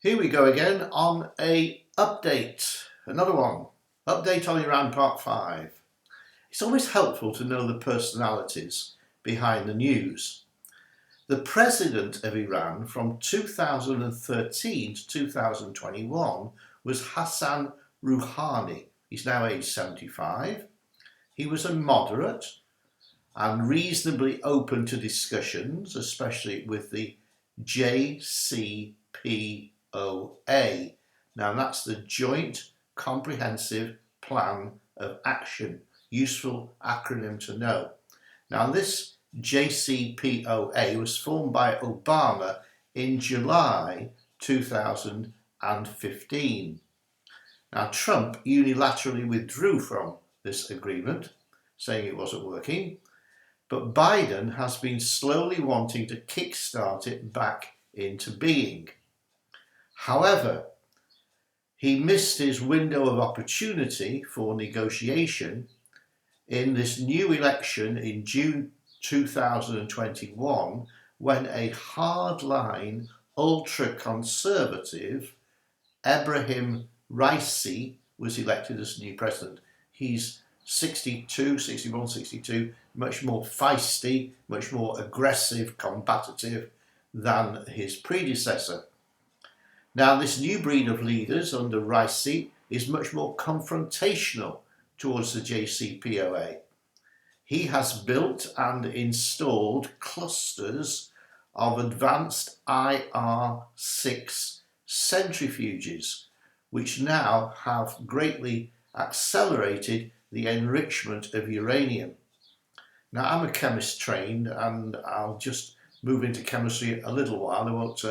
Here we go again on a update, another one. Update on Iran Part 5. It's always helpful to know the personalities behind the news. The president of Iran from 2013 to 2021 was Hassan Rouhani. He's now aged 75. He was a moderate and reasonably open to discussions, especially with the JCPOA. Now that's the Joint Comprehensive Plan of Action. Useful acronym to know. Now this JCPOA was formed by Obama in July 2015. Now Trump unilaterally withdrew from this agreement, saying it wasn't working, but Biden has been slowly wanting to kickstart it back into being. However, he missed his window of opportunity for negotiation in this new election in June 2021 when a hardline, ultra-conservative Ebrahim Raisi was elected as new president. He's 61, 62, much more feisty, much more aggressive, combative than his predecessor. Now, this new breed of leaders under Raisi is much more confrontational towards the JCPOA. He has built and installed clusters of advanced IR6 centrifuges, which now have greatly accelerated the enrichment of uranium. Now, I'm a chemist trained, and I'll just move into chemistry a little while. I won't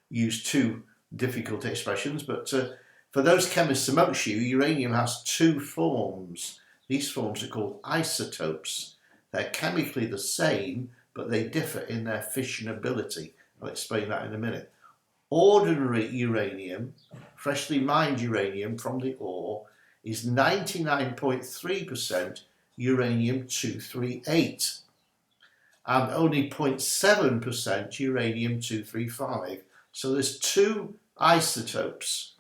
use too difficult expressions, but for those chemists amongst you, uranium has two forms. These forms are called isotopes. They're chemically the same, but they differ in their fissionability. I'll explain that in a minute. Ordinary uranium, freshly mined uranium from the ore, is 99.3% uranium-238 and only 0.7% uranium-235. So there's two isotopes.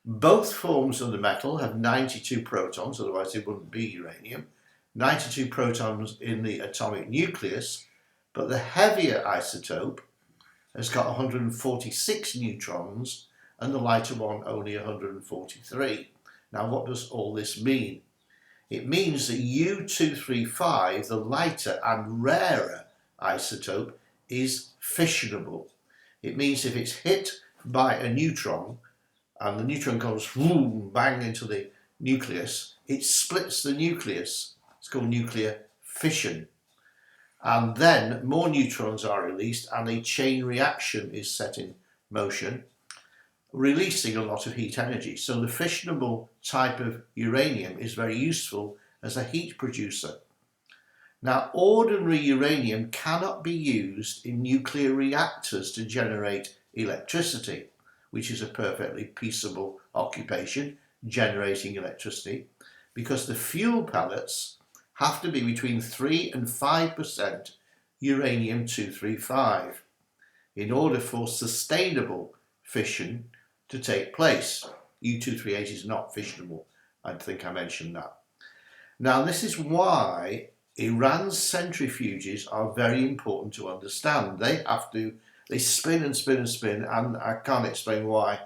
Both forms of the metal have 92 protons, otherwise it wouldn't be uranium. 92 protons in the atomic nucleus, but the heavier isotope has got 146 neutrons and the lighter one only 143. Now, what does all this mean? It means that U-235, the lighter and rarer isotope, is fissionable. It means if it's hit by a neutron and the neutron goes boom, bang into the nucleus, it splits the nucleus. It's called nuclear fission. And then more neutrons are released and a chain reaction is set in motion, releasing a lot of heat energy. So the fissionable type of uranium is very useful as a heat producer. Now, ordinary uranium cannot be used in nuclear reactors to generate electricity, which is a perfectly peaceable occupation, generating electricity, because the fuel pellets have to be between 3 and 5% uranium-235 in order for sustainable fission to take place. U-238 is not fissionable. I think I mentioned that. Now, this is why Iran's centrifuges are very important to understand. They spin and spin and spin, and I can't explain why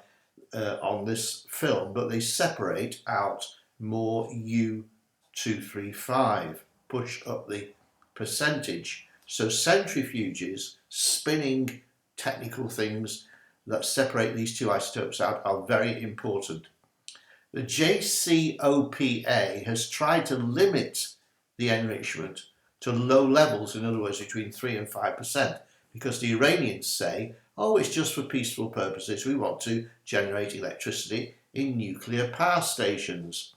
on this film, but they separate out more U-235, push up the percentage. So centrifuges, spinning technical things that separate these two isotopes out, are very important. The JCPOA has tried to limit the enrichment to low levels, in other words, between 3 and 5%, because the Iranians say, oh, it's just for peaceful purposes. We want to generate electricity in nuclear power stations.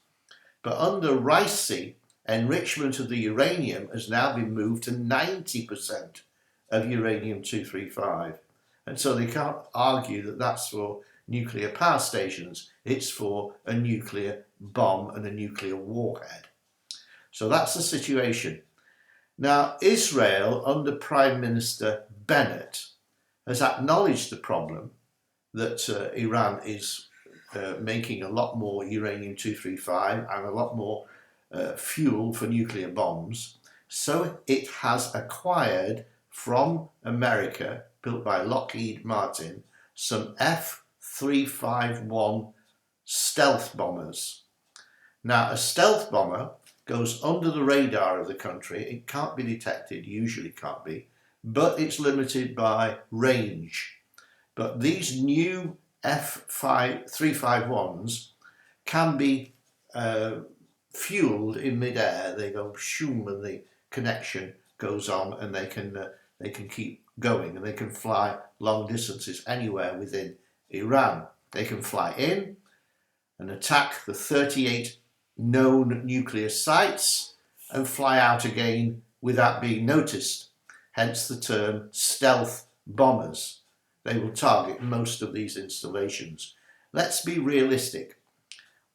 But under Raisi, enrichment of the uranium has now been moved to 90% of uranium-235. And so they can't argue that that's for nuclear power stations. It's for a nuclear bomb and a nuclear warhead. So that's the situation. Now, Israel, under Prime Minister Bennett, has acknowledged the problem that Iran is making a lot more uranium-235 and a lot more fuel for nuclear bombs. So it has acquired from America, built by Lockheed Martin, some F-351 stealth bombers. Now, a stealth bomber goes under the radar of the country. It can't be detected, usually can't be, but it's limited by range. But these new F-351s can be fueled in midair. They go shoom and the connection goes on, and they can keep going, and they can fly long distances anywhere within Iran. They can fly in and attack the 38 known nuclear sites and fly out again without being noticed. Hence the term stealth bombers. They will target most of these installations. Let's be realistic.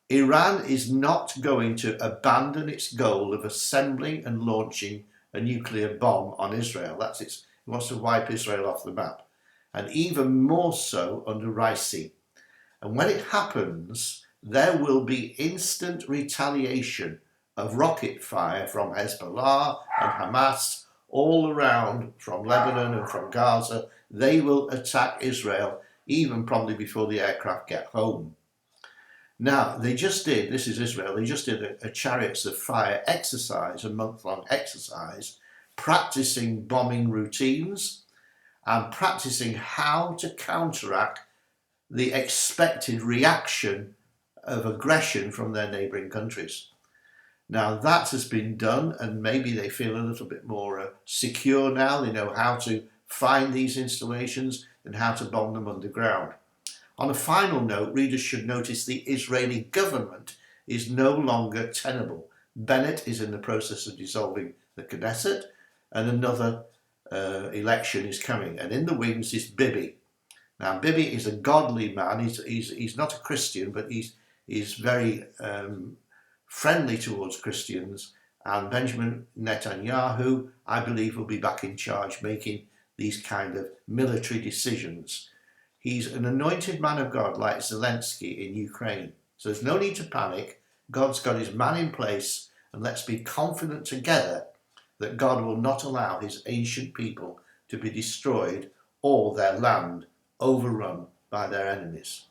Iran is not going to abandon its goal of assembling and launching a nuclear bomb on Israel. That's it. It wants to wipe Israel off the map. And even more so under Raisi. And when it happens, there will be instant retaliation of rocket fire from Hezbollah and Hamas all around, from Lebanon and from Gaza. They will attack Israel even probably before the aircraft get home. Now, they just did, this is Israel, they just did a Chariots of Fire exercise, a month-long exercise, practicing bombing routines and practicing how to counteract the expected reaction of aggression from their neighbouring countries. Now, that has been done, and maybe they feel a little bit more secure now. They know how to find these installations and how to bomb them underground. On a final note, readers should notice the Israeli government is no longer tenable. Bennett is in the process of dissolving the Knesset, and another election is coming. And in the wings is Bibi. Now, Bibi is a godly man. He's not a Christian, but he's very friendly towards Christians. And Benjamin Netanyahu, I believe, will be back in charge, making these kind of military decisions. He's an anointed man of God like Zelensky in Ukraine. So there's no need to panic. God's got his man in place, and let's be confident together that God will not allow his ancient people to be destroyed or their land overrun by their enemies.